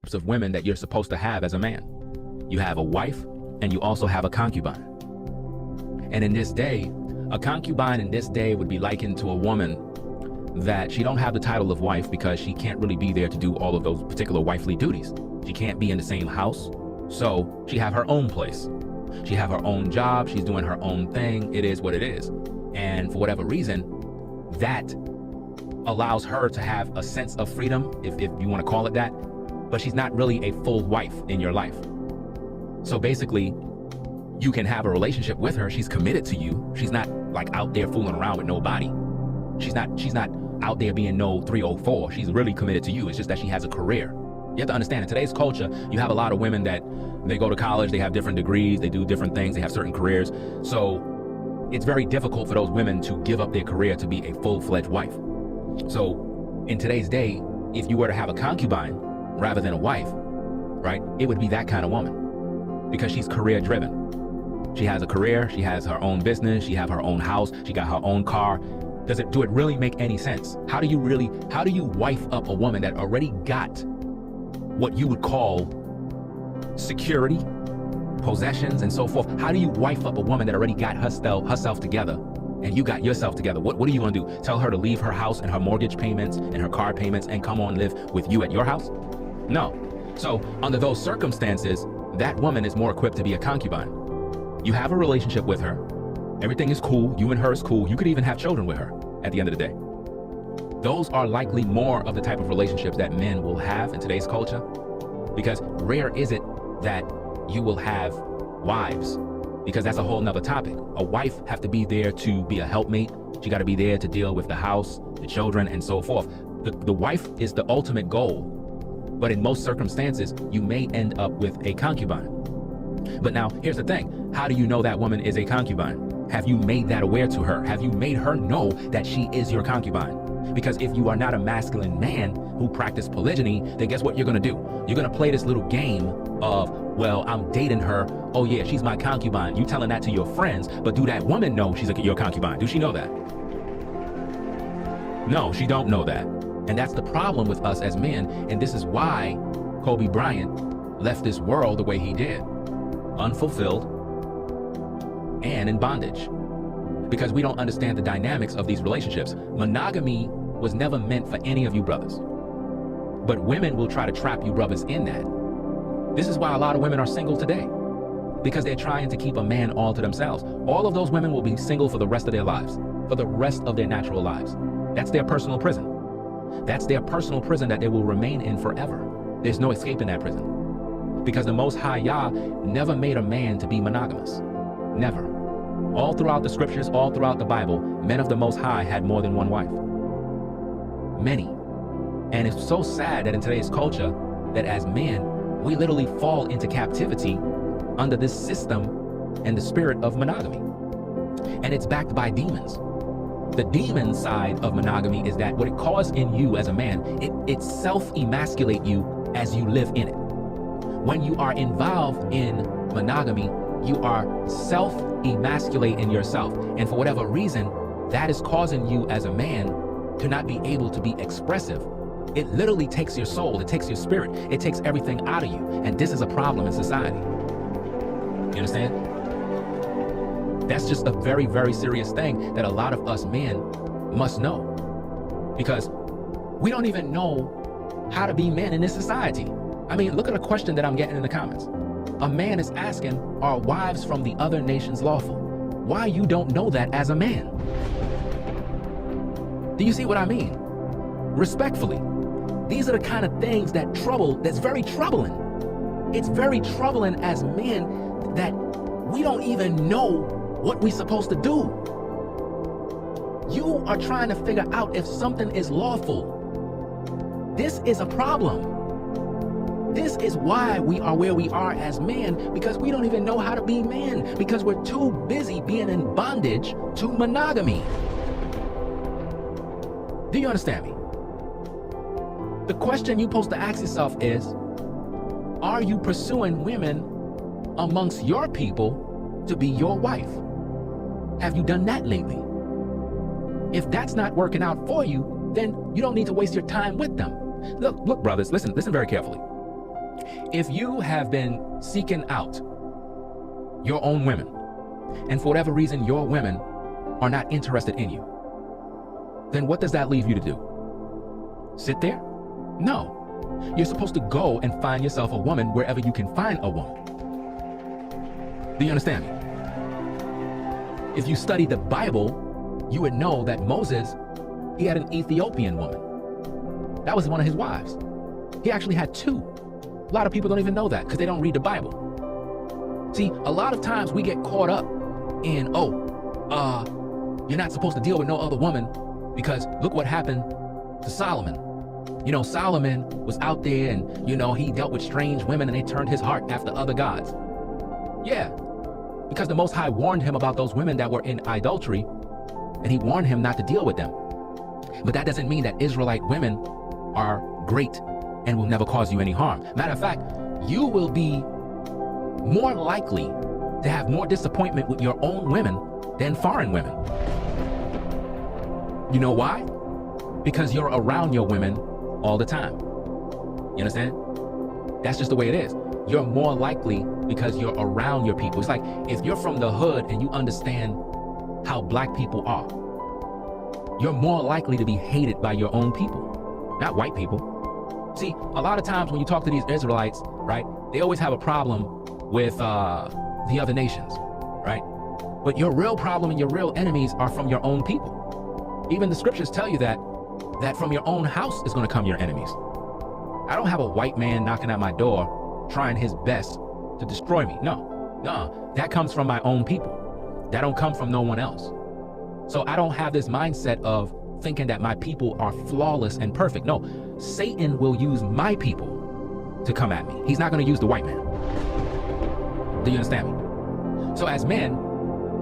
types of women that you're supposed to have as a man. You have a wife and you also have a concubine. And in this day, a concubine in this day would be likened to a woman that she don't have the title of wife because she can't really be there to do all of those particular wifely duties. She can't be in the same house, so she have her own place. She have her own job, she's doing her own thing, it is what it is. And for whatever reason, that allows her to have a sense of freedom, if you want to call it that, but she's not really a full wife in your life. So basically, you can have a relationship with her, she's committed to you, she's not like out there fooling around with nobody. She's not out there being no 304. She's really committed to you. It's just that she has a career. You have to understand, in today's culture, you have a lot of women that they go to college, they have different degrees, they do different things, they have certain careers. So it's very difficult for those women to give up their career to be a full-fledged wife. So in today's day, if you were to have a concubine rather than a wife, right, it would be that kind of woman because she's career driven. She has a career, she has her own business, she have her own house, she got her own car. Do it really make any sense? How do you wife up a woman that already got what you would call security, possessions, and so forth? How do you wife up a woman that already got herself together and you got yourself together? What are you gonna do? Tell her to leave her house and her mortgage payments and her car payments and come on live with you at your house? No. So under those circumstances, that woman is more equipped to be a concubine. You have a relationship with her. Everything is cool, you and her is cool. You could even have children with her at the end of the day. Those are likely more of the type of relationships that men will have in today's culture, because rare is it that you will have wives, because that's a whole nother topic. A wife have to be there to be a helpmate. She got to be there to deal with the house, the children, and so forth. The wife is the ultimate goal, but in most circumstances, you may end up with a concubine. But now, here's the thing. How do you know that woman is a concubine? Have you made that aware to her? Have you made her know that she is your concubine? Because if you are not a masculine man who practices polygyny, then guess what you're gonna do? You're gonna play this little game of, well, I'm dating her. Oh yeah, she's my concubine. You telling that to your friends, but do that woman know she's your concubine? Do she know that? No, she don't know that. And that's the problem with us as men. And this is why Kobe Bryant left this world the way he did. Unfulfilled and in bondage, because we don't understand the dynamics of these relationships. Monogamy was never meant for any of you brothers, but women will try to trap you brothers in that. This is why a lot of women are single today, because they're trying to keep a man all to themselves. All of those women will be single for the rest of their lives, for the rest of their natural lives. That's their personal prison. That's their personal prison that they will remain in forever. There's no escaping that prison, because the Most High Yah never made a man to be monogamous. Never. All throughout the scriptures, all throughout the Bible, men of the Most High had more than one wife. Many. And it's so sad that in today's culture, that as men, we literally fall into captivity under this system and the spirit of monogamy. And it's backed by demons. The demon side of monogamy is that what it causes in you as a man, it self-emasculate you as you live in it. When you are involved in monogamy, you are self-emasculating yourself. And for whatever reason, that is causing you as a man to not be able to be expressive. It literally takes your soul, it takes your spirit, it takes everything out of you. And this is a problem in society. You understand? That's just a very, very serious thing that a lot of us men must know. Because we don't even know how to be men in this society. I mean, look at a question that I'm getting in the comments. A man is asking, are wives from the other nations lawful? Why you don't know that as a man? Do you see what I mean? Respectfully, these are the kind of things that's very troubling. It's very troubling as men that we don't even know what we're supposed to do. You are trying to figure out if something is lawful. This is a problem. This is why we are where we are as men, because we don't even know how to be men, because we're too busy being in bondage to monogamy. Do you understand me? The question you're supposed to ask yourself is, are you pursuing women amongst your people to be your wife? Have you done that lately? If that's not working out for you, then you don't need to waste your time with them. Look, brothers, listen very carefully. If you have been seeking out your own women, and for whatever reason your women are not interested in you, then what does that leave you to do? Sit there? No. You're supposed to go and find yourself a woman wherever you can find a woman. Do you understand me? If you study the Bible, you would know that Moses, he had an Ethiopian woman. That was one of his wives. He actually had two. A lot of people don't even know that because they don't read the Bible. See, a lot of times we get caught up in, you're not supposed to deal with no other woman because look what happened to Solomon. You know, Solomon was out there and, you know, he dealt with strange women and they turned his heart after other gods. Yeah, because the Most High warned him about those women that were in idolatry, and he warned him not to deal with them. But that doesn't mean that Israelite women are great and will never cause you any harm. Matter of fact, you will be more likely to have more disappointment with your own women than foreign women. You know why? Because you're around your women all the time. You understand? That's just the way it is. You're more likely because you're around your people. It's like if you're from the hood and you understand how black people are, you're more likely to be hated by your own people, not white people. See, a lot of times when you talk to these Israelites, right, they always have a problem with the other nations, right? But your real problem and your real enemies are from your own people. Even the scriptures tell you that from your own house is going to come your enemies. I don't have a white man knocking at my door trying his best to destroy me. No, that comes from my own people. That don't come from no one else. So I don't have this mindset of thinking that my people are flawless and perfect. No, Satan will use my people to come at me. He's not going to use the white man. Do you understand me? So as men,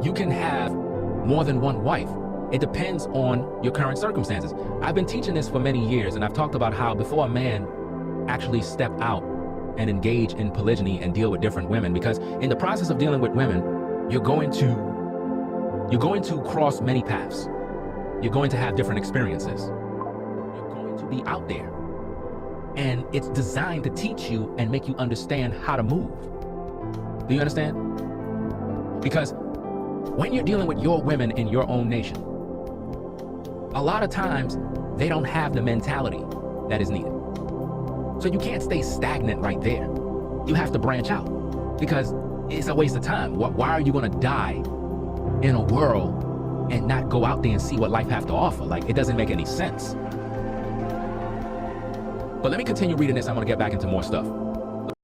you can have more than one wife. It depends on your current circumstances. I've been teaching this for many years, and I've talked about how before a man actually step out and engage in polygyny and deal with different women, because in the process of dealing with women, you're going to cross many paths. You're going to have different experiences. You're going to be out there. And it's designed to teach you and make you understand how to move. Do you understand? Because when you're dealing with your women in your own nation, a lot of times they don't have the mentality that is needed. So you can't stay stagnant right there. You have to branch out because it's a waste of time. Why are you going to die in a world and not go out there and see what life has to offer? Like, it doesn't make any sense. But let me continue reading this. I'm going to get back into more stuff.